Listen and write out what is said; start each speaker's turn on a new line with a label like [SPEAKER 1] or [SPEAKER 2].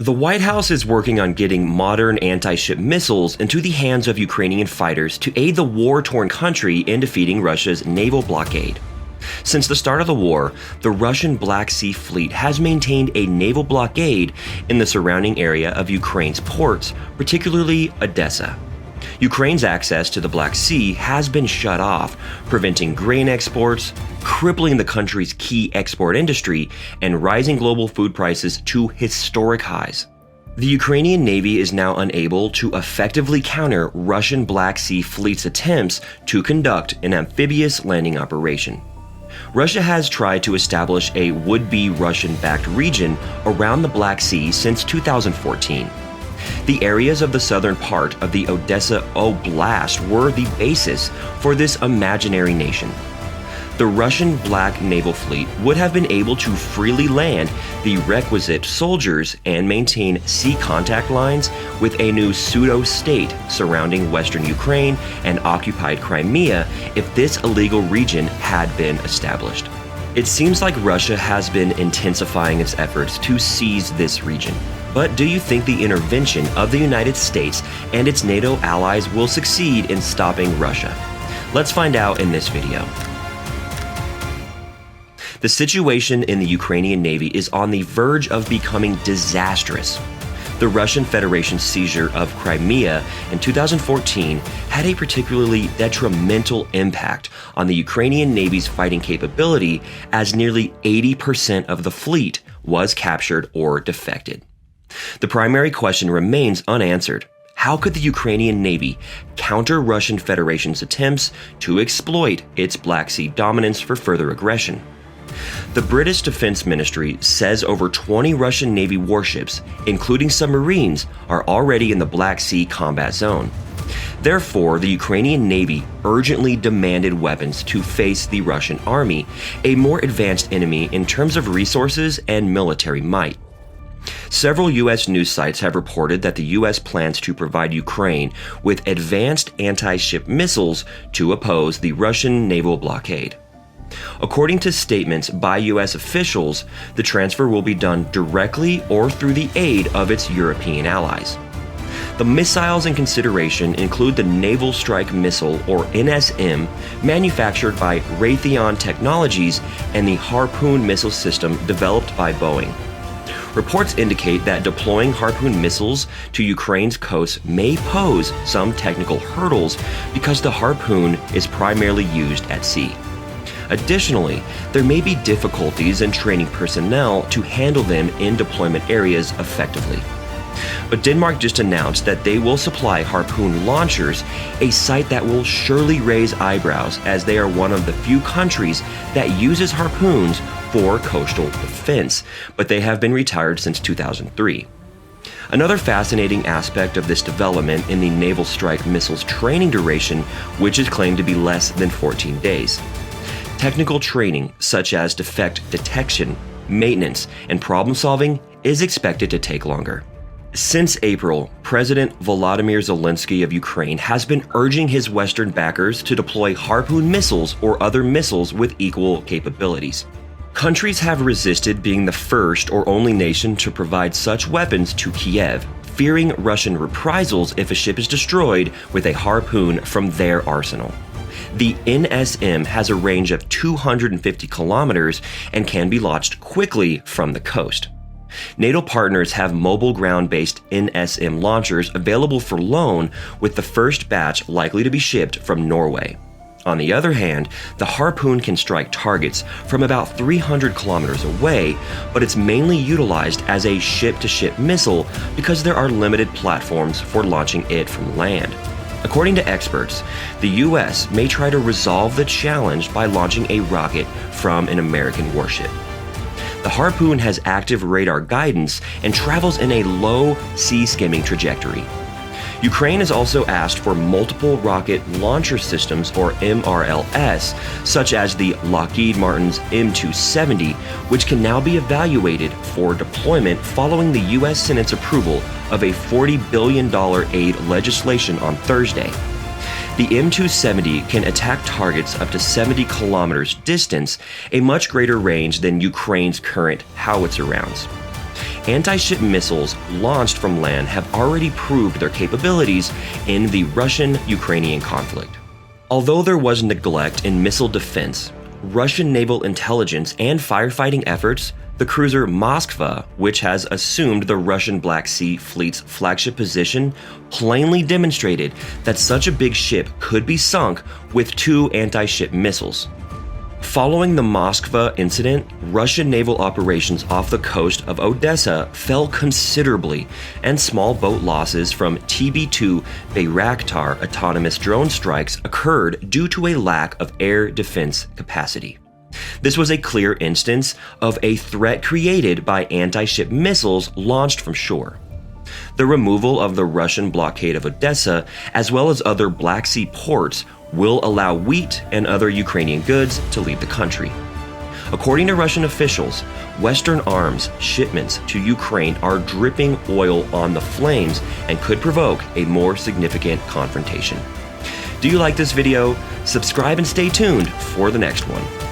[SPEAKER 1] The White House is working on getting modern anti-ship missiles into the hands of Ukrainian fighters to aid the war-torn country in defeating Russia's naval blockade. Since the start of the war, the Russian Black Sea Fleet has maintained a naval blockade in the surrounding area of Ukraine's ports, particularly Odesa. Ukraine's access to the Black Sea has been shut off, preventing grain exports, crippling the country's key export industry, and rising global food prices to historic highs. The Ukrainian Navy is now unable to effectively counter Russian Black Sea Fleet's attempts to conduct an amphibious landing operation. Russia has tried to establish a would-be Russian-backed region around the Black Sea since 2014. The areas of the southern part of the Odesa Oblast were the basis for this imaginary nation. The Russian Black Naval Fleet would have been able to freely land the requisite soldiers and maintain sea contact lines with a new pseudo-state surrounding western Ukraine and occupied Crimea if this illegal region had been established. It seems like Russia has been intensifying its efforts to seize this region. But do you think the intervention of the United States and its NATO allies will succeed in stopping Russia? Let's find out in this video. The situation in the Ukrainian Navy is on the verge of becoming disastrous. The Russian Federation's seizure of Crimea in 2014 had a particularly detrimental impact on the Ukrainian Navy's fighting capability, as nearly 80% of the fleet was captured or defected. The primary question remains unanswered. How could the Ukrainian Navy counter Russian Federation's attempts to exploit its Black Sea dominance for further aggression? The British Defense Ministry says over 20 Russian Navy warships, including submarines, are already in the Black Sea combat zone. Therefore, the Ukrainian Navy urgently demanded weapons to face the Russian army, a more advanced enemy in terms of resources and military might. Several U.S. news sites have reported that the U.S. plans to provide Ukraine with advanced anti-ship missiles to oppose the Russian naval blockade. According to statements by U.S. officials, the transfer will be done directly or through the aid of its European allies. The missiles in consideration include the Naval Strike Missile, or NSM, manufactured by Raytheon Technologies, and the Harpoon missile system developed by Boeing. Reports indicate that deploying Harpoon missiles to Ukraine's coast may pose some technical hurdles because the Harpoon is primarily used at sea. Additionally, there may be difficulties in training personnel to handle them in deployment areas effectively. But Denmark just announced that they will supply Harpoon launchers, a sight that will surely raise eyebrows as they are one of the few countries that uses Harpoons for coastal defense, but they have been retired since 2003. Another fascinating aspect of this development in the Naval Strike Missile's training duration, which is claimed to be less than 14 days. Technical training, such as defect detection, maintenance, and problem solving, is expected to take longer. Since April, President Volodymyr Zelensky of Ukraine has been urging his Western backers to deploy Harpoon missiles or other missiles with equal capabilities. Countries have resisted being the first or only nation to provide such weapons to Kiev, fearing Russian reprisals if a ship is destroyed with a Harpoon from their arsenal. The NSM has a range of 250 kilometers and can be launched quickly from the coast. NATO partners have mobile ground-based NSM launchers available for loan, with the first batch likely to be shipped from Norway. On the other hand, the Harpoon can strike targets from about 300 kilometers away, but it's mainly utilized as a ship-to-ship missile because there are limited platforms for launching it from land. According to experts, the U.S. may try to resolve the challenge by launching a rocket from an American warship. The Harpoon has active radar guidance and travels in a low sea-skimming trajectory. Ukraine has also asked for multiple rocket launcher systems, or MRLS, such as the Lockheed Martin's M270, which can now be evaluated for deployment following the U.S. Senate's approval of a $40 billion aid legislation on Thursday. The M270 can attack targets up to 70 kilometers distance, a much greater range than Ukraine's current howitzer rounds. anti-ship missiles launched from land have already proved their capabilities in the Russian-Ukrainian conflict. Although there was neglect in missile defense, Russian naval intelligence and firefighting efforts, the cruiser Moskva, which has assumed the Russian Black Sea Fleet's flagship position, plainly demonstrated that such a big ship could be sunk with 2 anti-ship missiles. Following the Moskva incident, Russian naval operations off the coast of Odesa fell considerably, and small boat losses from TB2 Bayraktar autonomous drone strikes occurred due to a lack of air defense capacity. This was a clear instance of a threat created by anti-ship missiles launched from shore. The removal of the Russian blockade of Odesa, as well as other Black Sea ports, will allow wheat and other Ukrainian goods to leave the country. According to Russian officials, Western arms shipments to Ukraine are dripping oil on the flames and could provoke a more significant confrontation. Do you like this video? Subscribe and stay tuned for the next one.